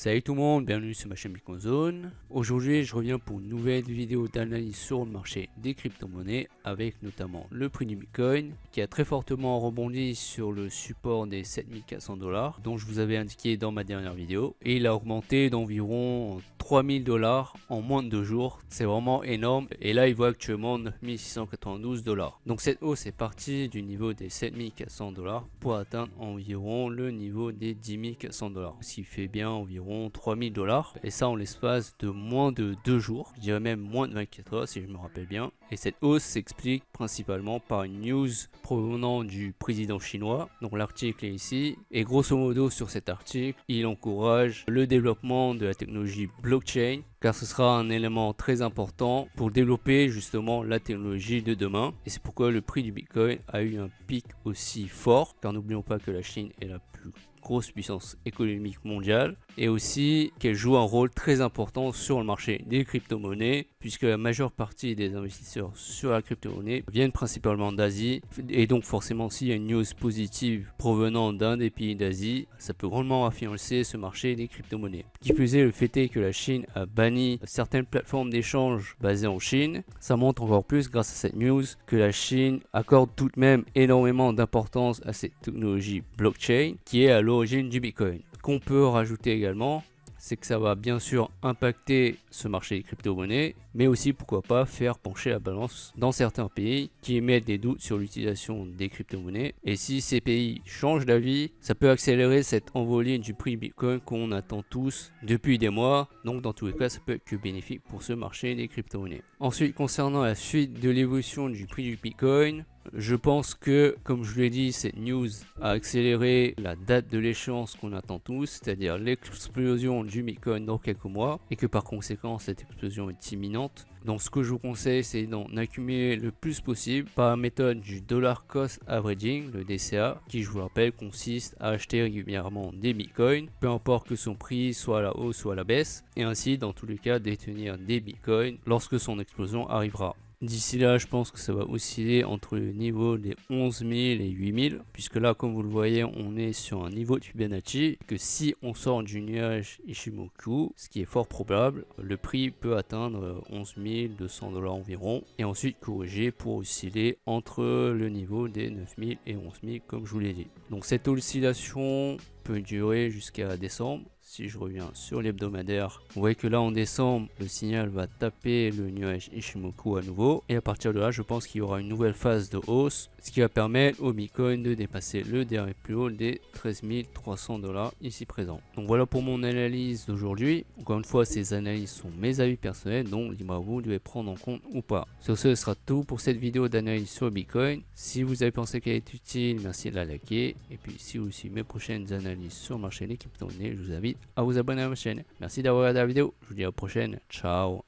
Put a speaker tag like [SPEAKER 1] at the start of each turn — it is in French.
[SPEAKER 1] Salut tout le monde, bienvenue sur ma chaîne Bitcoin Zone. Aujourd'hui je reviens pour une nouvelle vidéo d'analyse sur le marché des crypto-monnaies avec notamment le prix du Bitcoin qui a très fortement rebondi sur le support des 7400 $, dont je vous avais indiqué dans ma dernière vidéo, et il a augmenté d'environ 3000 $ en moins de 2 jours. C'est vraiment énorme, et là il vaut actuellement 9692 $. Donc cette hausse est partie du niveau des 7400 $ pour atteindre environ le niveau des 10 400 $, ce qui fait bien environ 3000 $, et ça en l'espace de moins de 2 jours, je dirais même moins de 24 heures si je me rappelle bien. Et cette hausse s'explique principalement par une news provenant du président chinois. Donc l'article est ici, et grosso modo sur cet article, il encourage le développement de la technologie blockchain, car ce sera un élément très important pour développer justement la technologie de demain. Et c'est pourquoi le prix du Bitcoin a eu un pic aussi fort, car n'oublions pas que la Chine est la plus grosse puissance économique mondiale, et aussi qu'elle joue un rôle très important sur le marché des crypto-monnaies, puisque la majeure partie des investisseurs sur la crypto-monnaie viennent principalement d'Asie, et donc forcément s'il y a une news positive provenant d'un des pays d'Asie, ça peut grandement influencer ce marché des crypto-monnaies. Qui plus est, le fait est que la Chine a banni certaines plateformes d'échange basées en Chine. Ça montre encore plus, grâce à cette news, que la Chine accorde tout de même énormément d'importance à cette technologie blockchain qui est à l'origine du Bitcoin. Qu'on peut rajouter également, c'est que ça va bien sûr impacter ce marché des crypto-monnaies, mais aussi pourquoi pas faire pencher la balance dans certains pays qui émettent des doutes sur l'utilisation des crypto-monnaies. Et si ces pays changent d'avis, ça peut accélérer cette envolée du prix Bitcoin qu'on attend tous depuis des mois. Donc dans tous les cas, ça peut être que bénéfique pour ce marché des crypto-monnaies. Ensuite, concernant la suite de l'évolution du prix du Bitcoin, je pense que, comme je l'ai dit, cette news a accéléré la date de l'échéance qu'on attend tous, c'est-à-dire l'explosion du Bitcoin dans quelques mois, et que par conséquent cette explosion est imminente. Donc ce que je vous conseille, c'est d'en accumuler le plus possible par la méthode du dollar cost averaging, le DCA, qui, je vous rappelle, consiste à acheter régulièrement des bitcoins, peu importe que son prix soit à la hausse ou à la baisse, et ainsi dans tous les cas détenir des bitcoins lorsque son explosion arrivera. D'ici là, je pense que ça va osciller entre le niveau des 11 000 et 8 000, puisque là, comme vous le voyez, on est sur un niveau de Fibonacci, que si on sort du nuage Ichimoku, ce qui est fort probable, le prix peut atteindre 11 200 $ environ, et ensuite corriger pour osciller entre le niveau des 9 000 et 11 000, comme je vous l'ai dit. Donc cette oscillation peut durer jusqu'à décembre. Si je reviens sur l'hebdomadaire, vous voyez que là en décembre, le signal va taper le nuage Ichimoku à nouveau. Et à partir de là, je pense qu'il y aura une nouvelle phase de hausse, ce qui va permettre au Bitcoin de dépasser le dernier plus haut des 13 300 $ ici présent. Donc voilà pour mon analyse d'aujourd'hui. Encore une fois, ces analyses sont mes avis personnels, donc libre à vous de les prendre en compte ou pas. Sur ce sera tout pour cette vidéo d'analyse sur le Bitcoin. Si vous avez pensé qu'elle est utile, merci de la liker. Et puis si vous suivez mes prochaines analyses sur le marché des crypto-monnaies, je vous invite à vous abonner à ma chaîne. Merci d'avoir regardé la vidéo, je vous dis à la prochaine, ciao.